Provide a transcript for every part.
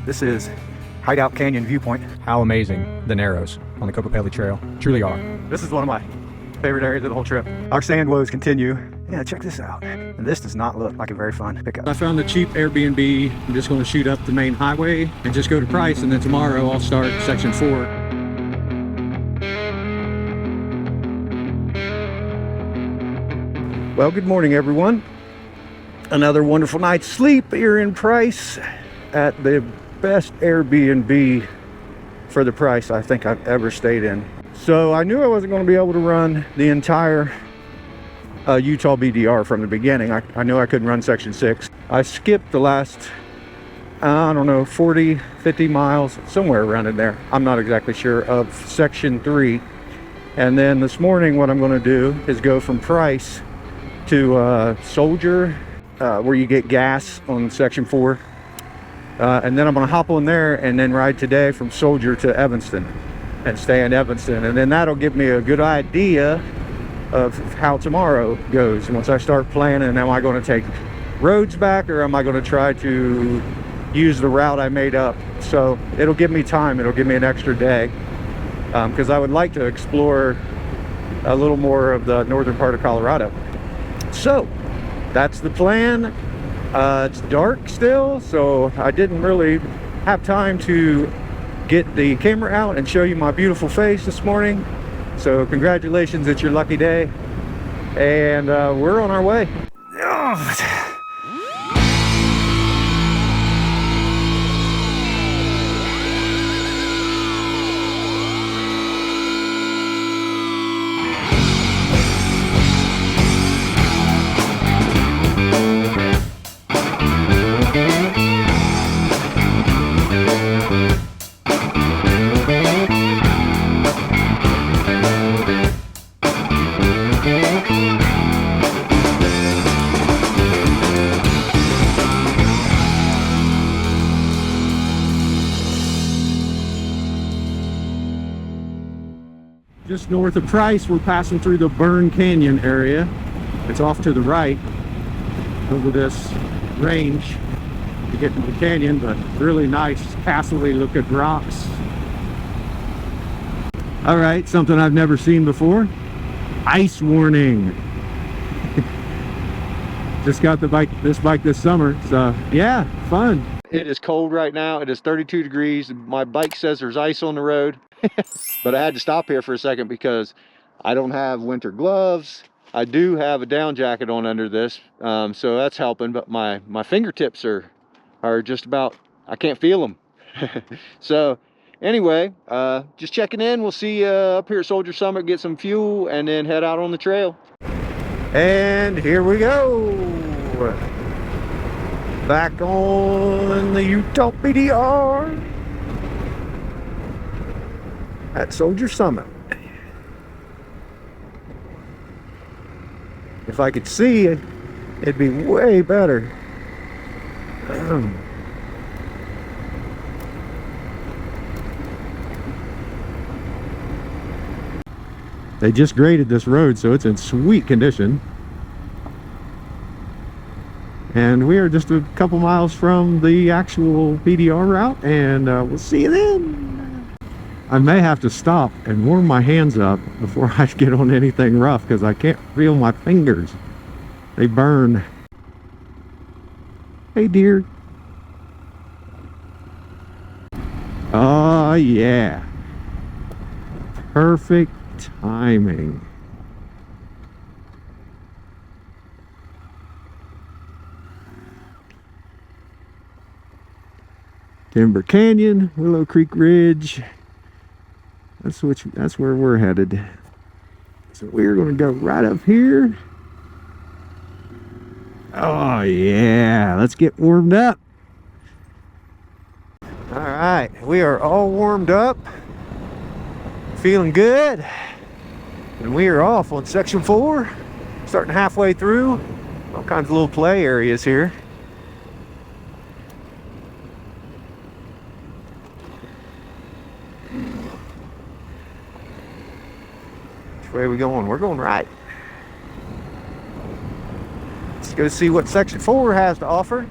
This is Hideout Canyon Viewpoint. How amazing the narrows on the Cocopelli Trail truly are. This is one of my favorite areas of the whole trip. Our sand woes continue. Yeah, check this out. And this does not look like a very fun pickup. I found a cheap Airbnb. I'm just going to shoot up the main highway and just go to Price, and then tomorrow I'll start section 4. Well, good morning, everyone. Another wonderful night's sleep here in Price at the best Airbnb for the price I think I've ever stayed in. So I knew I wasn't going to be able to run the entire UTBDR from the beginning. I knew I couldn't run section 6. I skipped the last, I don't know, 40, 50 miles, somewhere around in there. I'm not exactly sure, of section 3. And then this morning what I'm going to do is go from Price to Soldier, where you get gas on section 4. And then I'm going to hop on there and then ride today from Soldier to Evanston and stay in Evanston. And then that'll give me a good idea of how tomorrow goes. And once I start planning, am I going to take roads back or am I going to try to use the route I made up? So it'll give me time. It'll give me an extra day because I would like to explore a little more of the northern part of Colorado. So that's the plan. It's dark still, so I didn't really have time to get the camera out and show you my beautiful face this morning. So congratulations, it's your lucky day. And we're on our way. Just north of Price, we're passing through the Burn Canyon area. It's off to the right over this range to get to the canyon, but really nice castle-y looking rocks. All right, something I've never seen before. Ice warning. Just got this bike this summer, so yeah, fun. It is cold right now. It is 32 degrees. My bike says there's ice on the road. But I had to stop here for a second because I don't have winter gloves. I do have a down jacket on under this, so that's helping, but my fingertips are just about, I can't feel them. So anyway, just checking in. We'll see you up here at Soldier Summit, get some fuel, and then head out on the trail. And here we go. Back on the UTBDR at Soldier Summit. If I could see it, it'd be way better. They just graded this road, so it's in sweet condition. And we are just a couple miles from the actual BDR route, and we'll see you then. I may have to stop and warm my hands up before I get on anything rough because I can't feel my fingers. They burn. Hey, dear. Oh, yeah. Perfect timing. Timber Canyon, Willow Creek Ridge. That's where we're headed. So we're going to go right up here. Oh yeah, let's get warmed up. All right, we are all warmed up, feeling good, and we are off on section 4, starting halfway through. All kinds of little play areas here. Which way are we going? We're going right. Let's go see what section 4 has to offer.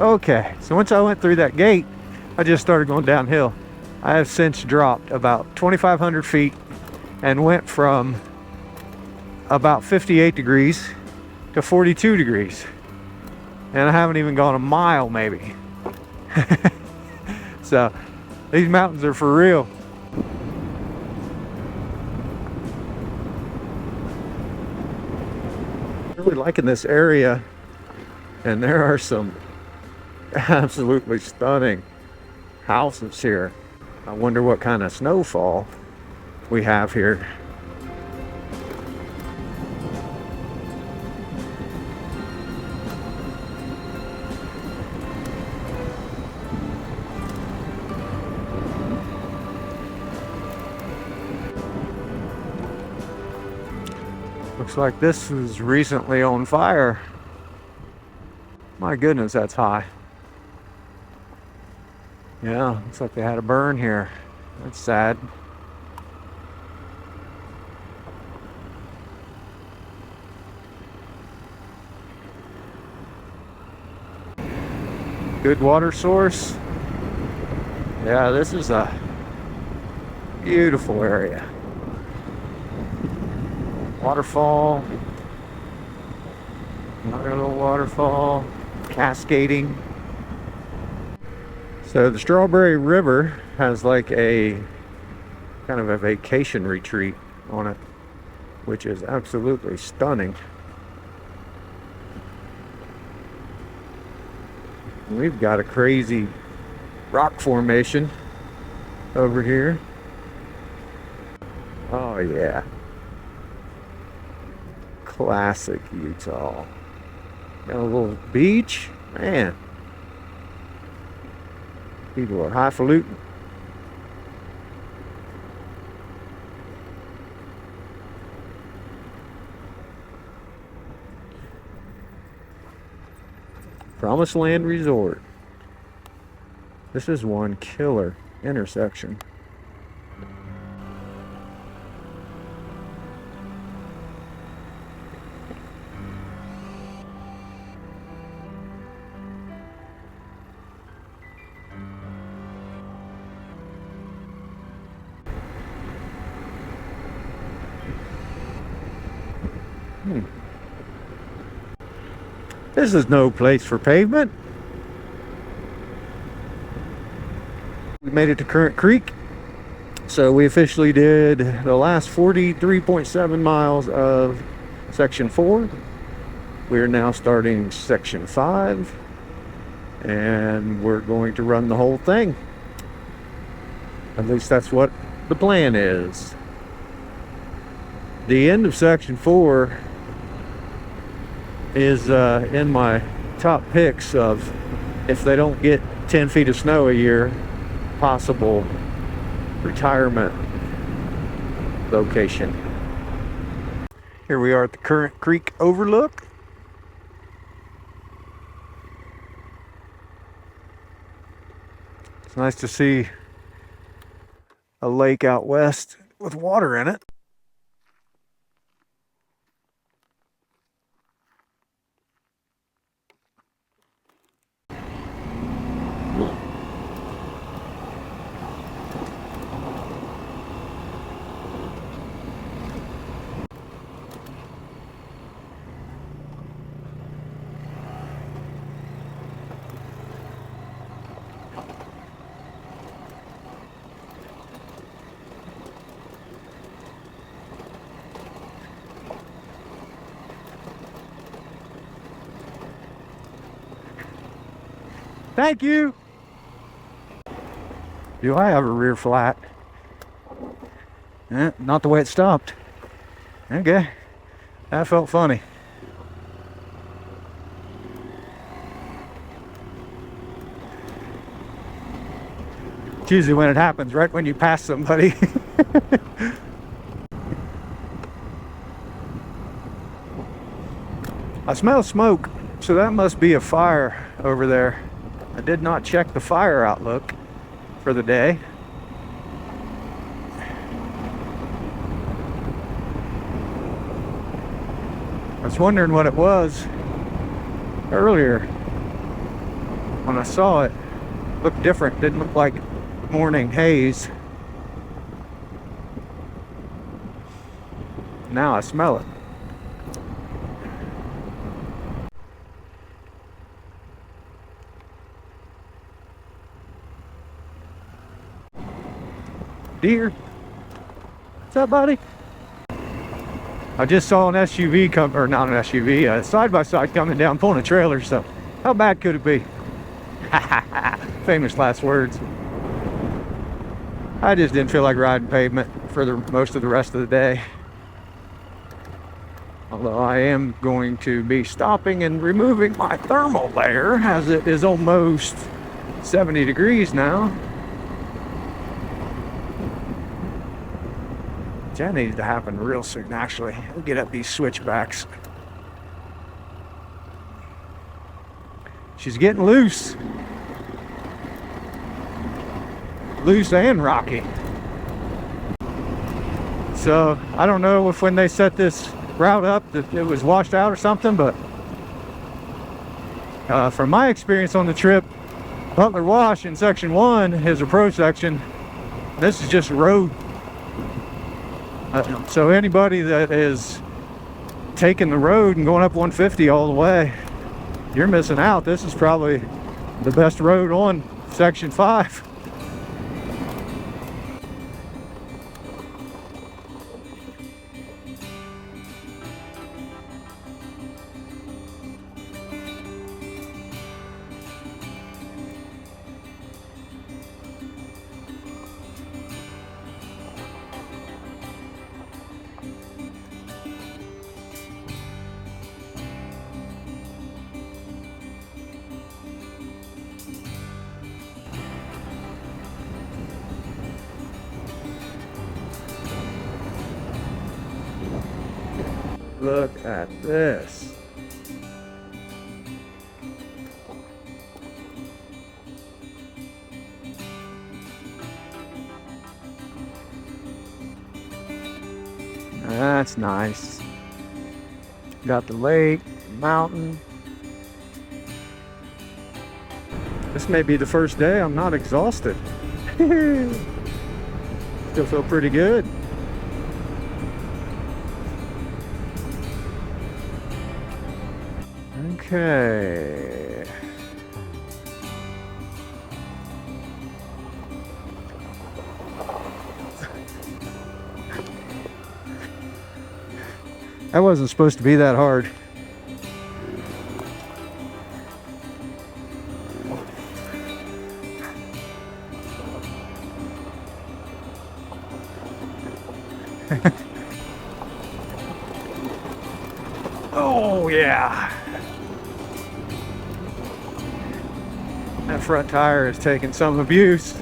Okay, so once I went through that gate, I just started going downhill. I have since dropped about 2,500 feet and went from about 58 degrees to 42 degrees. And I haven't even gone a mile maybe. So these mountains are for real. Really liking this area, and there are some absolutely stunning houses here. I wonder what kind of snowfall we have here. Looks like this was recently on fire. My goodness, that's high. Yeah, looks like they had a burn here. That's sad. Good water source. Yeah, this is a beautiful area. Waterfall. Another little waterfall. Cascading. So the Strawberry River has like a kind of a vacation retreat on it, which is absolutely stunning. We've got a crazy rock formation over here. Oh yeah. Classic Utah. Got a little beach. Man. People are highfalutin. Promised Land Resort. This is one killer intersection. This is no place for pavement. We made it to Current Creek. So we officially did the last 43.7 miles of Section 4. We're now starting Section 5. And we're going to run the whole thing. At least that's what the plan is. The end of Section 4 is in my top picks of, if they don't get 10 feet of snow a year, possible retirement location. Here we are at the Current Creek Overlook. It's nice to see a lake out west with water in it. Thank you. Do I have a rear flat? Not the way it stopped. Okay. That felt funny. It's usually when it happens, right when you pass somebody. I smell smoke, so that must be a fire over there. I did not check the fire outlook for the day. I was wondering what it was earlier. when I saw it, it looked different. Didn't look like morning haze. Now I smell it. Deer. What's up, buddy? I just saw an SUV come, or not an SUV, a side-by-side coming down pulling a trailer, so how bad could it be? Famous last words. I just didn't feel like riding pavement for the most of the rest of the day. Although I am going to be stopping and removing my thermal layer as it is almost 70 degrees now. That needs to happen real soon, actually. We'll get up these switchbacks. She's getting loose. Loose and rocky. So, I don't know if when they set this route up that it was washed out or something, but from my experience on the trip, Butler Wash in section 1 is a pro section. This is just road. So anybody that is taking the road and going up 150 all the way, you're missing out. This is probably the best road on section 5. Look at this. That's nice. Got the lake, mountain. This may be the first day I'm not exhausted. Still feel pretty good. Okay. That wasn't supposed to be that hard. Oh yeah. That front tire is taking some abuse.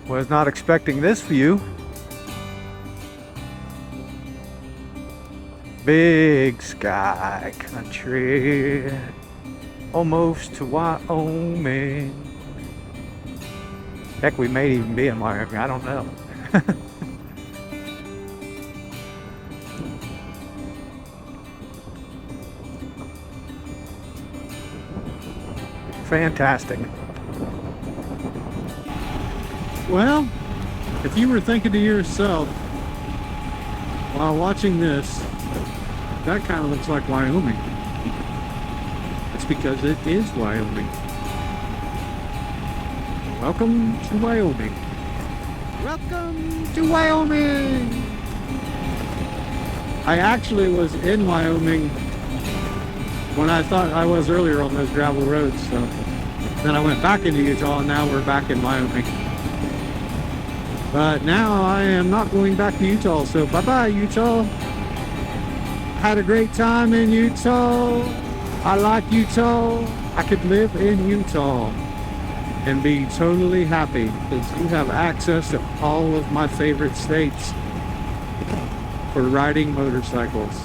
Was not expecting this view. Big sky country. Almost to Wyoming. Heck, we may even be in Wyoming. I don't know. Fantastic. Well, if you were thinking to yourself while watching this, that kind of looks like Wyoming. It's because it is Wyoming. Welcome to Wyoming. Welcome to Wyoming. I actually was in Wyoming when I thought I was earlier on those gravel roads, so then I went back into Utah, and now we're back in Wyoming. But now I am not going back to Utah, so bye-bye, Utah. Had a great time in Utah. I like Utah. I could live in Utah and be totally happy because you have access to all of my favorite states for riding motorcycles.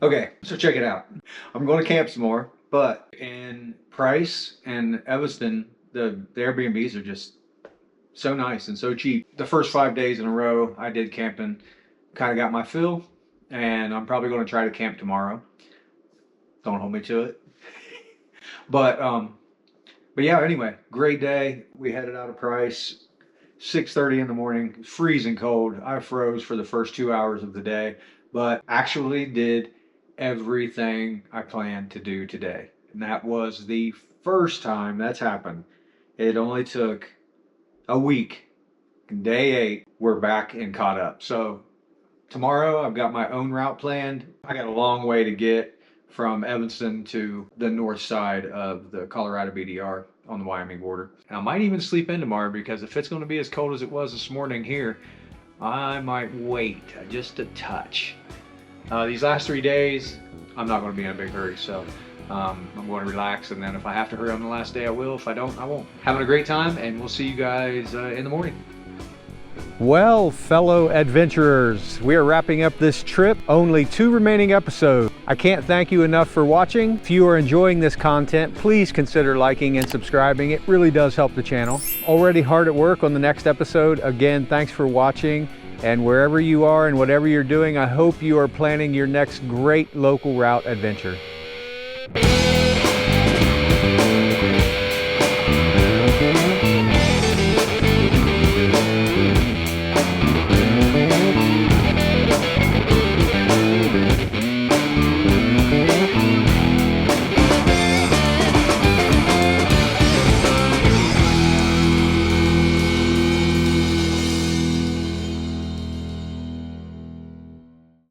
Okay, so check it out. I'm going to camp some more, but in Price and Evanston, the Airbnbs are just so nice and so cheap. The first 5 days in a row I did camping, kind of got my fill, and I'm probably going to try to camp tomorrow. Don't hold me to it. But yeah, anyway, great day. We headed out of Price, 6:30 in the morning, freezing cold. I froze for the first 2 hours of the day, but actually did everything I planned to do today. And that was the first time that's happened. It only took a week. Day 8, we're back and caught up. So tomorrow I've got my own route planned. I got a long way to get from Evanston to the north side of the Colorado BDR on the Wyoming border. And I might even sleep in tomorrow, because if it's going to be as cold as it was this morning here, I might wait just a touch. These last 3 days, I'm not going to be in a big hurry, so I'm going to relax, and then if I have to hurry on the last day, I will. If I don't, I won't. Having a great time, and we'll see you guys in the morning. Well, fellow adventurers, we are wrapping up this trip. Only 2 remaining episodes. I can't thank you enough for watching. If you are enjoying this content, please consider liking and subscribing. It really does help the channel. Already hard at work on the next episode. Again, thanks for watching. And wherever you are and whatever you're doing, I hope you are planning your next great local route adventure.